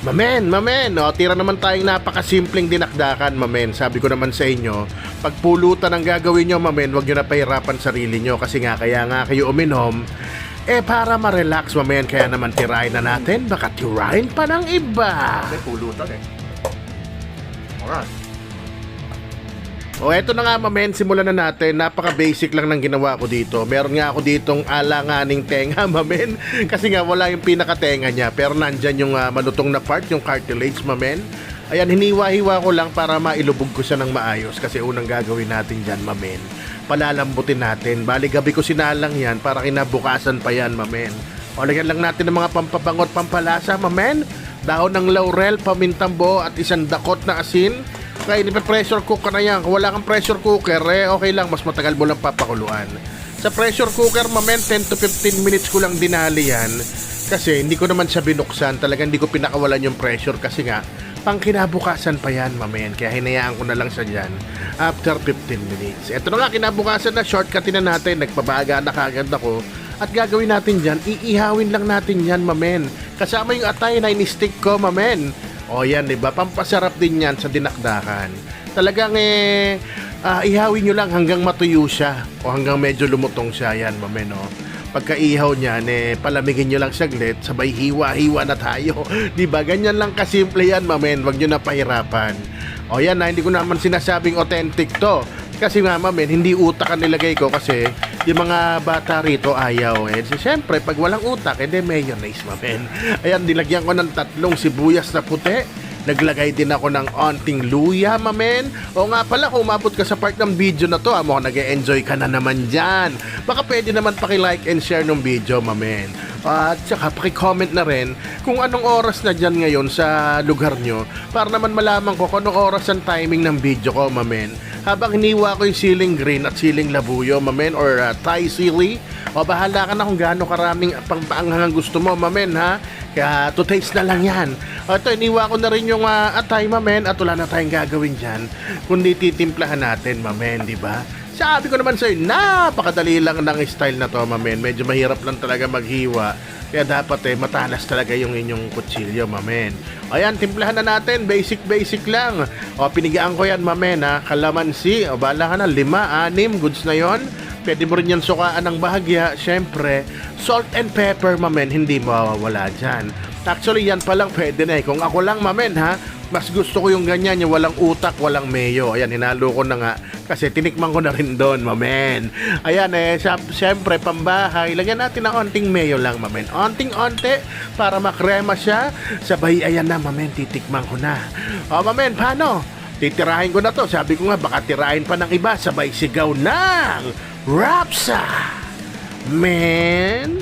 Mamen, o, tira naman tayong napakasimpleng dinakdakan, mamen. Sabi ko naman sa inyo, pagpulutan ang gagawin nyo, mamen, huwag nyo na pahirapan sarili nyo kasi nga, kaya nga kayo uminom, para ma-relax, mamen, kaya naman tirahin na natin, baka tirahin pa ng iba. May pulutan eh. Alright. O eto na nga, mamen, simulan na natin. Napaka-basic lang ng ginawa ko dito. Meron nga ako ditong alanganing tenga, mamen. Kasi nga wala yung pinaka-tenga niya. Pero nandyan yung malutong na part, yung cartilage, mamen. Ayan, hiniwa-hiwa ko lang para mailubog ko siya ng maayos. Kasi unang gagawin natin dyan, mamen, palalambutin natin. Bali, gabi ko sinalang yan para kinabukasan pa yan, mamen. O lagyan lang natin ng mga pampabangot, pampalasa, mamen. Dahon ng laurel, pamintang buo at isang dakot na asin. Kaya pressure cooker na yan. Kung wala kang pressure cooker, okay lang, mas matagal mo lang papakuluan. Sa pressure cooker, mamen, 10 to 15 minutes ko lang dinali yan. Kasi hindi ko naman siya binuksan. Talagang hindi ko pinakawalan yung pressure kasi nga, pang kinabukasan pa yan, mamen. Kaya hinayaan ko na lang siya dyan after 15 minutes. Ito na nga, kinabukasan na, shortcutin na natin. Nagpabaga na kagad ako. At gagawin natin dyan, iihawin lang natin yan, mamen. Kasama yung atay na in-stick ko, mamen. O yan, diba? Pampasarap din yan sa dinakdakan. Talagang ihawin nyo lang hanggang matuyo siya o hanggang medyo lumutong siya. Yan, mamen, o. Pagka-ihaw niyan, palamigin nyo lang saglit, sabay hiwa-hiwa na tayo. Diba? Ganyan lang kasimple yan, mamen. Huwag nyo na pahirapan. O yan, hindi ko naman sinasabing authentic to. Kasi nga, mamen, hindi utak ang nilagay ko kasi yung mga bata rito ayaw So, siyempre, pag walang utak, mayonnaise, mamen. Ayan, nilagyan ko ng 3 sibuyas na puti. Naglagay din ako ng onting luya, mamen. O nga pala, kung umabot ka sa part ng video na to, mukhang nag-e-enjoy ka na naman dyan. Baka pwede naman paki-like and share ng video, mamen. At saka paki-comment na rin kung anong oras na dyan ngayon sa lugar nyo para naman malaman ko kung anong oras ang timing ng video ko, mamen. Habang hiniwa ko yung siling green at siling labuyo, mamen, or Thai sili, o bahala ka na kung gaano karaming pangpaanghang gusto mo, mamen, ha? Kaya to taste na lang yan. O ito, hiniwa ko na rin yung atay, mamen, at wala na tayong gagawin dyan kundi titimplahan natin, mamen, di ba? Sabi ko naman sa'yo, napakadali lang ng style na to, mamen. Medyo mahirap lang talaga maghiwa. Kaya dapat matalas talaga yung inyong kutsilyo, mamen. Ayan, timplahan na natin. Basic lang. O, pinigaan ko yan, mamen, ha. Kalamansi. O, bahala ka na. 5, 6. Goods na yon. Pwede mo rin yan sukaan ng bahagya. Siyempre, salt and pepper, mamen. Hindi mawawala dyan. Actually, yan pa lang pwede na Kung ako lang, mamen, ha, mas gusto ko yung ganyan, yung walang utak, walang mayo. Ayan, hinalo ko na nga. Kasi tinikman ko na rin doon, mamen. Ayan, siyempre, pambahay. Lagyan natin ng onting mayo lang, mamen. Onting-onte para makrema siya. Sabay, ayan na, mamen, titikman ko na. O, mamen, paano? Titirahin ko na to. Sabi ko nga, baka tirahin pa ng iba. Sabay sigaw ng Rapsa! Men!